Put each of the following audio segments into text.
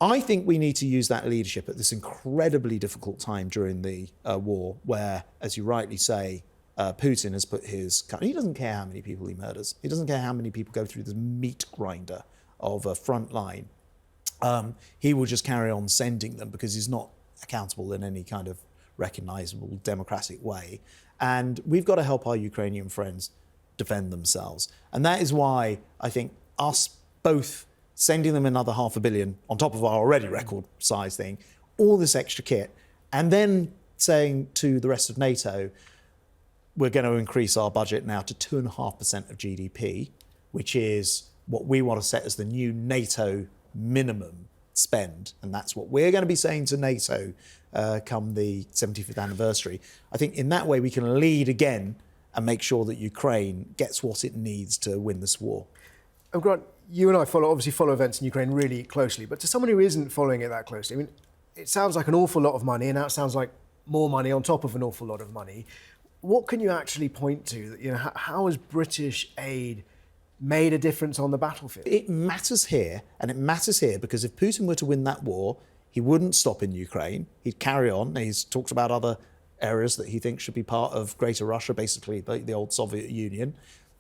I think we need to use that leadership at this incredibly difficult time during the war, where, as you rightly say, Putin has put his... He doesn't care how many people he murders. He doesn't care how many people go through this meat grinder of a front line. He will just carry on sending them because he's not accountable in any kind of recognisable democratic way. And we've got to help our Ukrainian friends defend themselves. And that is why I think us both sending them another $500 million on top of our already record size thing, all this extra kit, and then saying to the rest of NATO, we're going to increase our budget now to 2.5% of GDP, which is what we want to set as the new NATO minimum spend. And that's what we're going to be saying to NATO come the 75th anniversary. I think in that way we can lead again and make sure that Ukraine gets what it needs to win this war. And Grant, you and I obviously follow events in Ukraine really closely, but to someone who isn't following it that closely, I mean, it sounds like an awful lot of money, and now it sounds like more money on top of an awful lot of money. What can you actually point to? That, you know, how has British aid made a difference on the battlefield? It matters here, and it matters here because if Putin were to win that war, he wouldn't stop in Ukraine. He'd carry on. He's talked about other areas that he thinks should be part of Greater Russia, basically the old Soviet Union.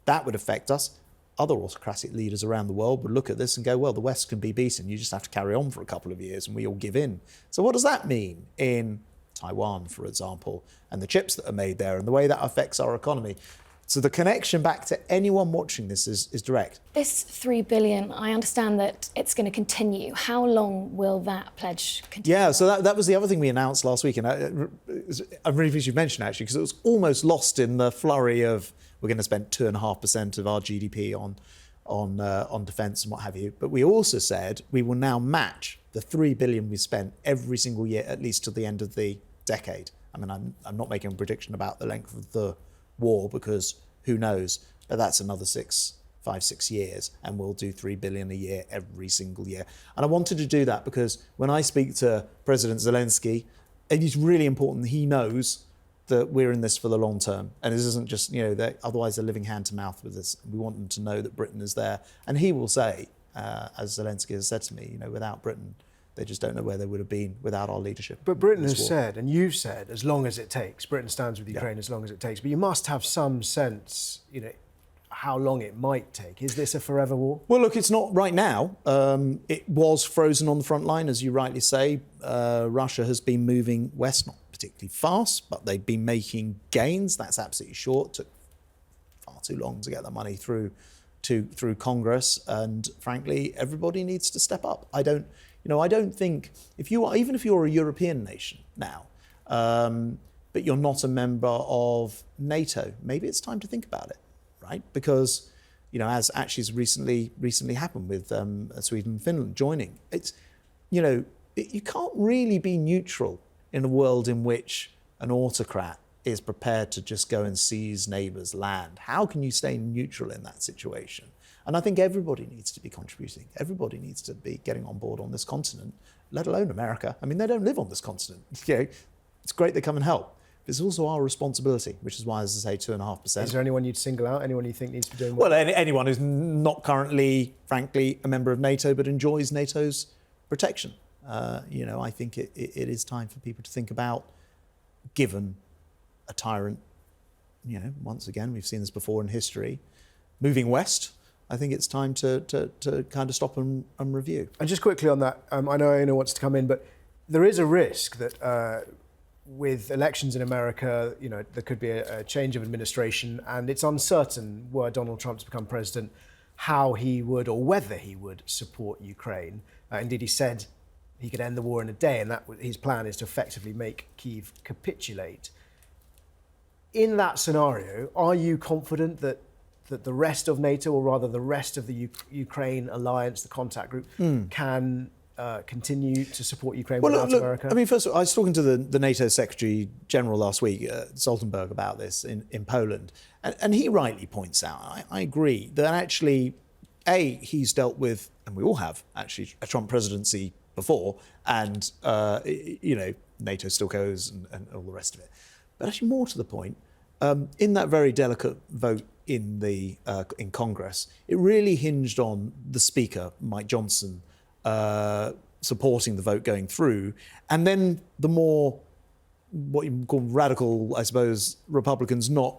That would affect us. Other autocratic leaders around the world would look at this and go, well, the West can be beaten. You just have to carry on for a couple of years and we all give in. So what does that mean in Taiwan, for example, and the chips that are made there and the way that affects our economy? So the connection back to anyone watching this is direct. This $3 billion, I understand that it's going to continue. How long will that pledge continue? Yeah, so that was the other thing we announced last week. And I'm really pleased you mentioned, actually, because it was almost lost in the flurry of we're going to spend 2.5% of our GDP on defence and what have you. But we also said we will now match the $3 billion we spent every single year, at least to the end of the decade. I mean, I'm not making a prediction about the length of the war because who knows, but that's another 5-6 years, and we'll do $3 billion a year every single year. And I wanted to do that because when I speak to President Zelensky, it's really important that he knows that we're in this for the long term, and this isn't just, you know, otherwise they're living hand to mouth with this. We want them to know that Britain is there, and he will say, as Zelensky has said to me, you know, without Britain, they just don't know where they would have been without our leadership. But Britain has said, and you've said, as long as it takes. Britain stands with Ukraine as long as it takes. But you must have some sense, you know, how long it might take. Is this a forever war? Well, look, it's not right now. It was frozen on the front line, as you rightly say. Russia has been moving west, not particularly fast, but they've been making gains. That's absolutely sure. It took far too long to get the money through Congress, and frankly, everybody needs to step up. I don't think even if you're a European nation now, but you're not a member of NATO, maybe it's time to think about it, right? Because, you know, as actually has recently happened with Sweden and Finland joining, it's, you know, you can't really be neutral in a world in which an autocrat is prepared to just go and seize neighbours' land. How can you stay neutral in that situation? And I think everybody needs to be contributing. Everybody needs to be getting on board on this continent, let alone America. I mean, they don't live on this continent. You know, it's great they come and help. But it's also our responsibility, which is why, as I say, 2.5%. Is there anyone you'd single out? Anyone you think needs to be doing more? Well, anyone who's not currently, frankly, a member of NATO but enjoys NATO's protection. You know, I think it is time for people to think about, given a tyrant, you know, once again, we've seen this before in history, moving west, I think it's time to kind of stop and review. And just quickly on that, I know Iona wants to come in, but there is a risk that with elections in America, you know, there could be a change of administration, and it's uncertain, were Donald Trump to become president, how he would or whether he would support Ukraine. Indeed, he said he could end the war in a day, and that his plan is to effectively make Kyiv capitulate. In that scenario, are you confident that the rest of NATO, or rather the rest of the Ukraine alliance, the contact group, can continue to support Ukraine without America? I mean, first of all, I was talking to the NATO Secretary General last week, Stoltenberg, about this in Poland, and he rightly points out, I agree, that actually, he's dealt with, and we all have, actually, a Trump presidency before, and, you know, NATO still goes and all the rest of it. But actually, more to the point, in that very delicate vote in Congress, it really hinged on the Speaker, Mike Johnson, supporting the vote going through. And then the more, what you call radical, I suppose, Republicans not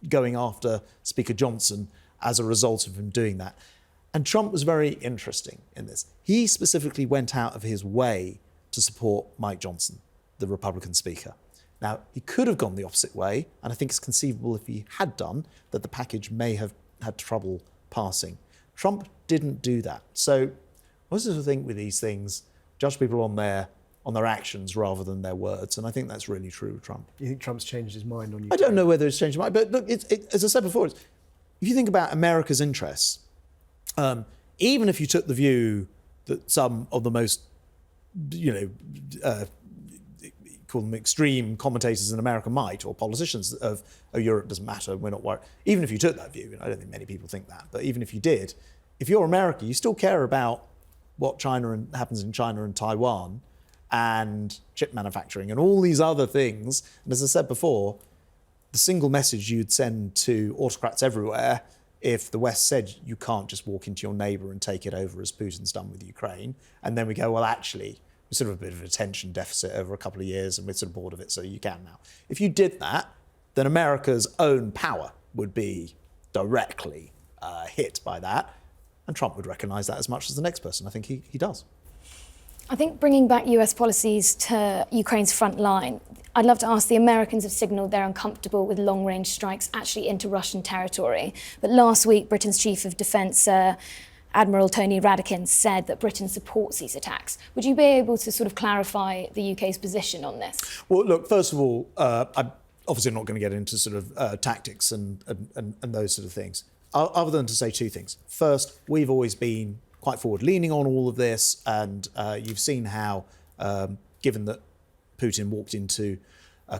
going after Speaker Johnson as a result of him doing that. And Trump was very interesting in this. He specifically went out of his way to support Mike Johnson, the Republican Speaker. Now, he could have gone the opposite way, and I think it's conceivable if he had done, that the package may have had trouble passing. Trump didn't do that. So I always sort of think with these things, judge people on their actions rather than their words, and I think that's really true with Trump. You think Trump's changed his mind on you? I don't know whether it's changed his mind, but look, as I said before, if you think about America's interests, even if you took the view that some of the most, call them extreme commentators in America might, or politicians of Europe doesn't matter, we're not worried. Even if you took that view, I don't think many people think that, but even if you did, if you're America, you still care about what happens in China and Taiwan and chip manufacturing and all these other things. And as I said before, the single message you'd send to autocrats everywhere if the West said you can't just walk into your neighbour and take it over as Putin's done with Ukraine, and then we go, well, actually, we're sort of a bit of an attention deficit over a couple of years and we're sort of bored of it, so you can now. If you did that, then America's own power would be directly hit by that, and Trump would recognise that as much as the next person. I think he does. I think bringing back US policies to Ukraine's front line, I'd love to ask, the Americans have signalled they're uncomfortable with long-range strikes actually into Russian territory. But last week, Britain's Chief of Defence, Admiral Tony Radakin, said that Britain supports these attacks. Would you be able to sort of clarify the UK's position on this? Well, look, first of all, I'm obviously not going to get into sort of tactics and those sort of things, other than to say two things. First, we've always been quite forward-leaning on all of this, and you've seen how, given that Putin walked into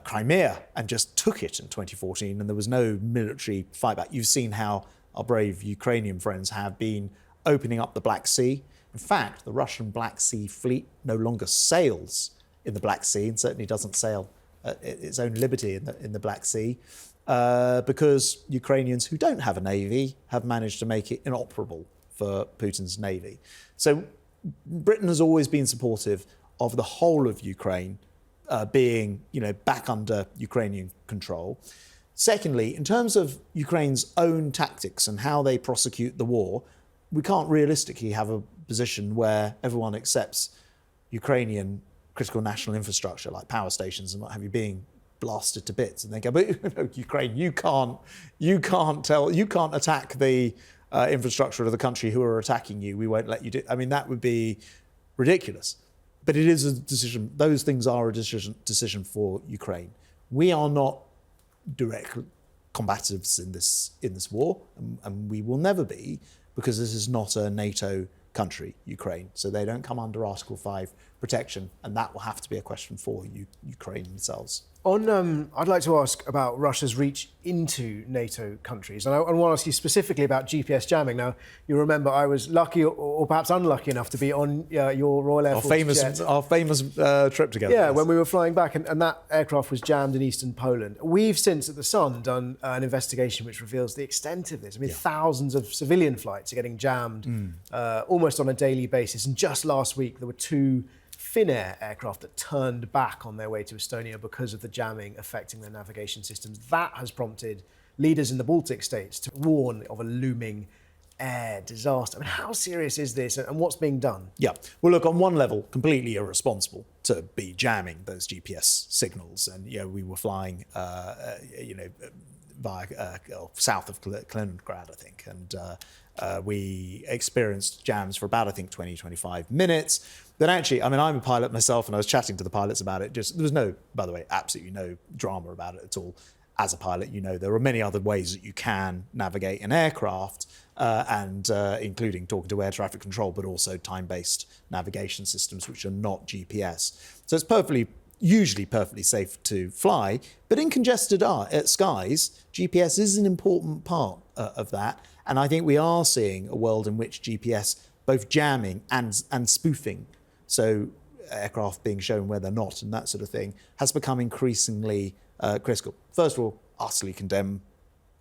Crimea and just took it in 2014 and there was no military fight back, you've seen how our brave Ukrainian friends have been opening up the Black Sea. In fact, the Russian Black Sea fleet no longer sails in the Black Sea and certainly doesn't sail at its own liberty in the Black Sea because Ukrainians who don't have a navy have managed to make it inoperable for Putin's navy. So Britain has always been supportive of the whole of Ukraine being, back under Ukrainian control. Secondly, in terms of Ukraine's own tactics and how they prosecute the war, we can't realistically have a position where everyone accepts Ukrainian critical national infrastructure like power stations and what have you being blasted to bits, and they go, but Ukraine, you can't attack the infrastructure of the country who are attacking you. We won't let you do. I mean, that would be ridiculous. But it is a decision. Those things are a decision for Ukraine. We are not direct combatives in this war, and we will never be, because this is not a NATO country, Ukraine. So they don't come under Article 5 protection, and that will have to be a question for Ukraine themselves. I'd like to ask about Russia's reach into NATO countries, and I want to ask you specifically about GPS jamming. Now, you remember I was lucky or perhaps unlucky enough to be on your Royal Air Force jet. Our famous trip together. Yeah, when we were flying back, and that aircraft was jammed in eastern Poland. We've since at The Sun done an investigation which reveals the extent of this. I mean, thousands of civilian flights are getting jammed almost on a daily basis, and just last week there were 2 Finnair aircraft that turned back on their way to Estonia because of the jamming affecting their navigation systems. That has prompted leaders in the Baltic states to warn of a looming air disaster. I mean, how serious is this, and what's being done? Yeah, well, look, on one level, completely irresponsible to be jamming those GPS signals. And, we were flying, south of Kaliningrad, I think, and we experienced jams for about, 20-25 minutes. Then actually, I'm a pilot myself, and I was chatting to the pilots about it. There was no, by the way, absolutely no drama about it at all. As a pilot, there are many other ways that you can navigate an aircraft, and including talking to air traffic control, but also time-based navigation systems, which are not GPS. So it's usually perfectly safe to fly, but in congested skies, GPS is an important part of that. And I think we are seeing a world in which GPS, both jamming and spoofing, so aircraft being shown where they're not and that sort of thing, has become increasingly critical. First of all, utterly condemn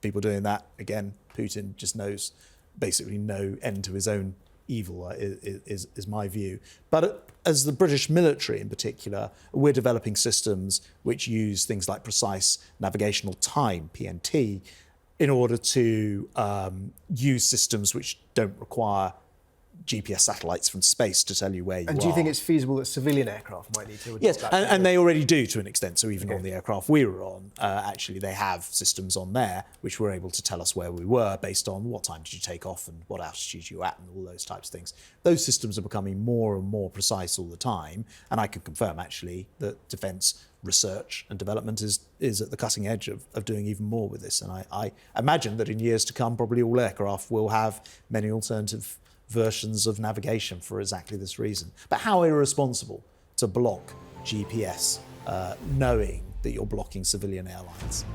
people doing that. Again, Putin just knows basically no end to his own evil, is my view. But as the British military in particular, we're developing systems which use things like precise navigational time, PNT, in order to use systems which don't require GPS satellites from space to tell you where you are. And do you think it's feasible that civilian aircraft might need to adopt Yes, that? and they already do to an extent. So even on the aircraft we were on, actually they have systems on there which were able to tell us where we were based on what time did you take off and what altitude you were at and all those types of things. Those systems are becoming more and more precise all the time. And I can confirm actually that defence research and development is at the cutting edge of doing even more with this. And I imagine that in years to come, probably all aircraft will have many alternative versions of navigation for exactly this reason. But how irresponsible to block GPS knowing that you're blocking civilian airlines?